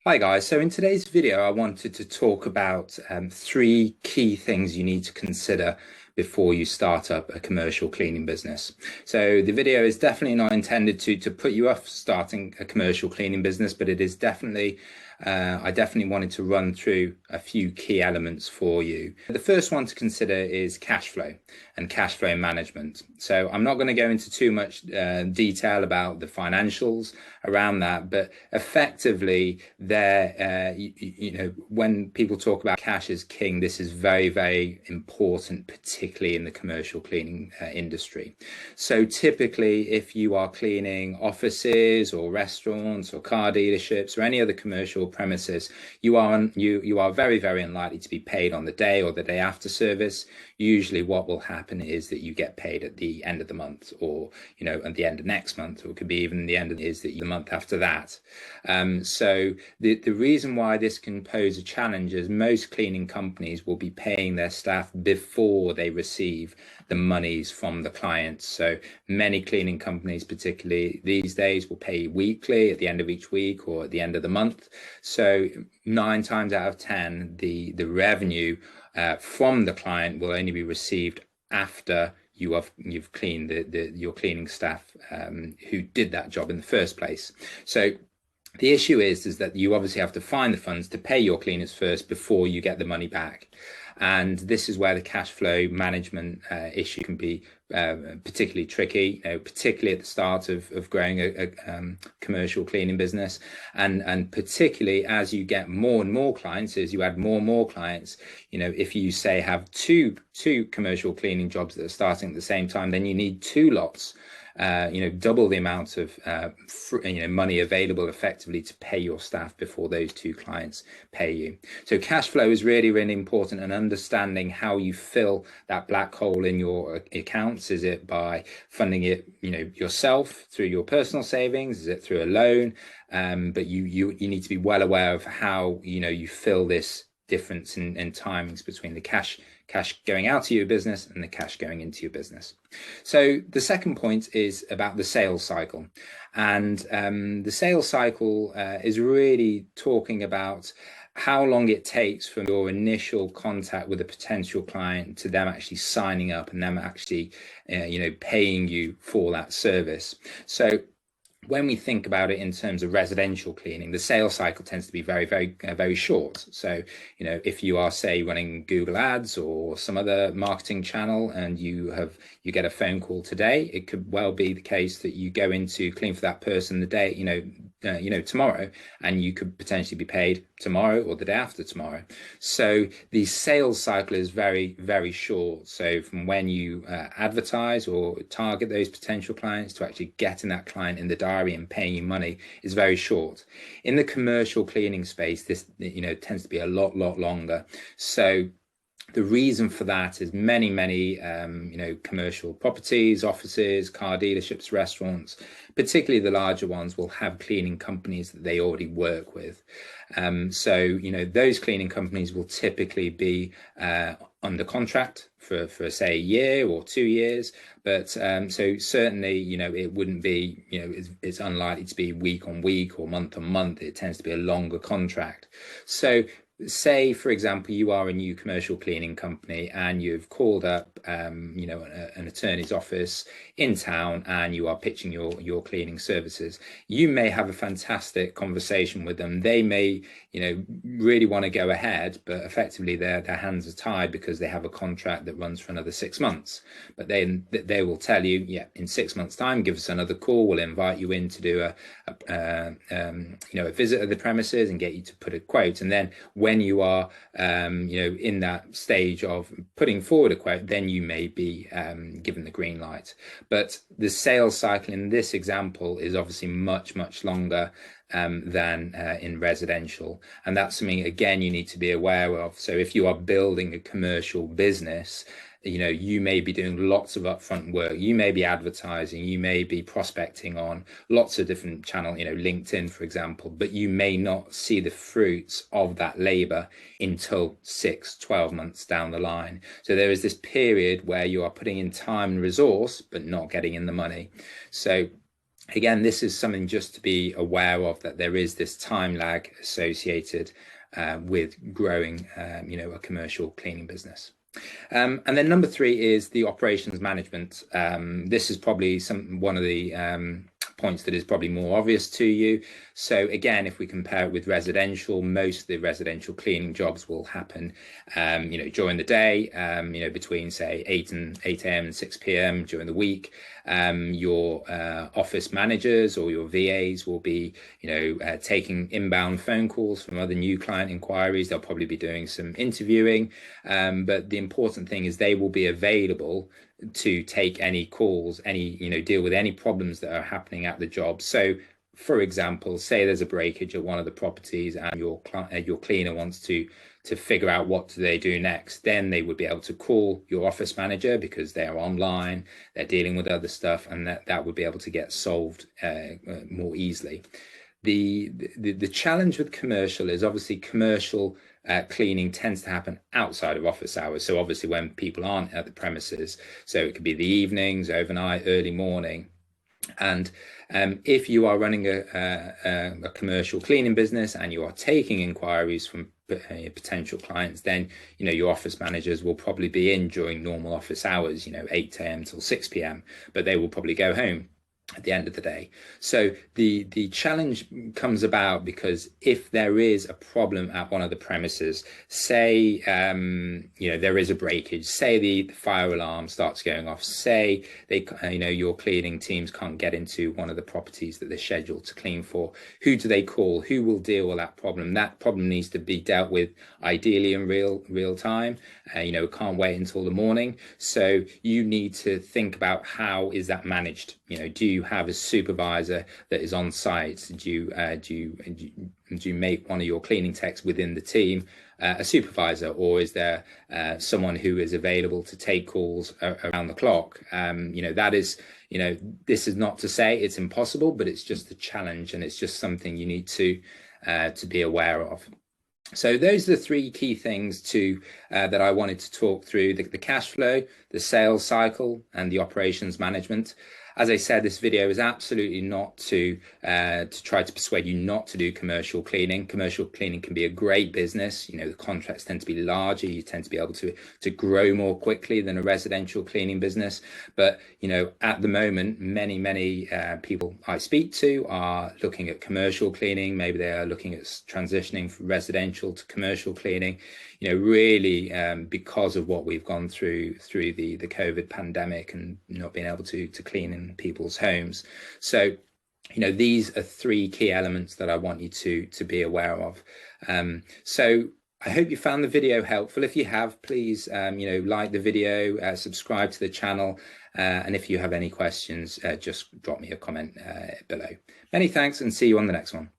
Hi guys, so in today's video I wanted to talk about three key things you need to consider before you start up a commercial cleaning business. So the video is definitely not intended to put you off starting a commercial cleaning business, but it is definitely I definitely wanted to run through a few key elements for you. The first one to consider is cash flow and cash flow management. So I'm not going to go into too much detail about the financials around that, but effectively when people talk about cash as king, this is very, very important, particularly in the commercial cleaning industry. So typically, if you are cleaning offices or restaurants or car dealerships or any other commercial premises, you are very, very unlikely to be paid on the day or the day after service. Usually what will happen is that you get paid at the end of the month, or at the end of next month, or it could be even the end of the month after that. So the reason why this can pose a challenge is most cleaning companies will be paying their staff before they receive the monies from the clients. So many cleaning companies, particularly these days, will pay weekly at the end of each week or at the end of the month. So 9 times out of 10, the revenue from the client will only be received after you've cleaned your cleaning staff who did that job in the first place. So the issue is that you obviously have to find the funds to pay your cleaners first before you get the money back. And this is where the cash flow management issue can be particularly tricky, particularly at the start of growing a commercial cleaning business. And particularly as you get more and more clients, as you add more and more clients, if you say have two commercial cleaning jobs that are starting at the same time, then you need two lots. Double the amount of money available effectively to pay your staff before those two clients pay you. So cash flow is really, really important, and understanding how you fill that black hole in your accounts. Is it by funding it, yourself through your personal savings? Is it through a loan? But you need to be well aware of how you fill this difference in timings between the cash going out to your business and the cash going into your business. So the second point is about the sales cycle. And the sales cycle is really talking about how long it takes from your initial contact with a potential client to them actually signing up and them actually paying you for that service. So when we think about it in terms of residential cleaning, the sales cycle tends to be very, very, very short. So, if you are, say, running Google Ads or some other marketing channel and you get a phone call today, it could well be the case that you go into clean for that person the day, tomorrow, and you could potentially be paid tomorrow or the day after tomorrow. So the sales cycle is very, very short. So from when you advertise or target those potential clients to actually getting that client in the diary and paying you money is very short. In the commercial cleaning space, this tends to be a lot longer. So the reason for that is many commercial properties, offices, car dealerships, restaurants, particularly the larger ones, will have cleaning companies that they already work with. So those cleaning companies will typically be under contract for say a year or 2 years, but so certainly it wouldn't be it's unlikely to be week on week or month on month. It tends to be a longer contract. So say, for example, you are a new commercial cleaning company and you've called up an attorney's office in town and you are pitching your cleaning services. You may have a fantastic conversation with them. They may really want to go ahead, but effectively their hands are tied because they have a contract that runs for another 6 months. But then they will tell you, yeah, in 6 months' time, give us another call. We'll invite you in to do a visit of the premises and get you to put a quote. And then when you are in that stage of putting forward a quote, then you may be given the green light. But the sales cycle in this example is obviously much longer than in residential, and that's something again you need to be aware of. So if you are building a commercial business, you may be doing lots of upfront work. You may be advertising, you may be prospecting on lots of different channels, LinkedIn, for example, but you may not see the fruits of that labor until 6-12 months down the line. So there is this period where you are putting in time and resource, but not getting in the money. So Again, this is something just to be aware of, that there is this time lag associated with growing, a commercial cleaning business. And then number three is the operations management. This is probably one of the points that is probably more obvious to you. So again, if we compare it with residential, most of the residential cleaning jobs will happen, during the day, between say 8 a.m. and 6 p.m. during the week. Your office managers or your VAs will be, taking inbound phone calls from other new client inquiries. They'll probably be doing some interviewing, but the important thing is they will be available to take any calls, deal with any problems that are happening at the job. So, for example, say there's a breakage at one of the properties and your cleaner wants to figure out what do they do next, then they would be able to call your office manager because they're online, they're dealing with other stuff, and that would be able to get solved more easily. The challenge with commercial is obviously commercial cleaning tends to happen outside of office hours. So obviously when people aren't at the premises, so it could be the evenings, overnight, early morning. And if you are running a commercial cleaning business and you are taking inquiries from potential clients, then your office managers will probably be in during normal office hours, 8 a.m. till 6 p.m., but they will probably go home at the end of the day. So the challenge comes about because if there is a problem at one of the premises, say there is a breakage, say the fire alarm starts going off, say your cleaning teams can't get into one of the properties that they're scheduled to clean for, who do they call? Who will deal with that problem? That problem needs to be dealt with ideally in real time. Can't wait until the morning. So you need to think about how is that managed. Do you have a supervisor that is on site? Do you make one of your cleaning techs within the team a supervisor, or is there someone who is available to take calls around the clock? That is, this is not to say it's impossible, but it's just a challenge, and it's just something you need to be aware of. So those are the three key things that I wanted to talk through: the cash flow, the sales cycle, and the operations management. As I said, this video is absolutely not to try to persuade you not to do commercial cleaning. Commercial cleaning can be a great business. The contracts tend to be larger. You tend to be able to grow more quickly than a residential cleaning business. But at the moment, many people I speak to are looking at commercial cleaning. Maybe they are looking at transitioning from residential to commercial cleaning. Really because of what we've gone through the COVID pandemic and not being able to clean in people's homes. So, these are three key elements that I want you to be aware of. So I hope you found the video helpful. If you have, please, like the video, subscribe to the channel. And if you have any questions, just drop me a comment below. Many thanks, and see you on the next one.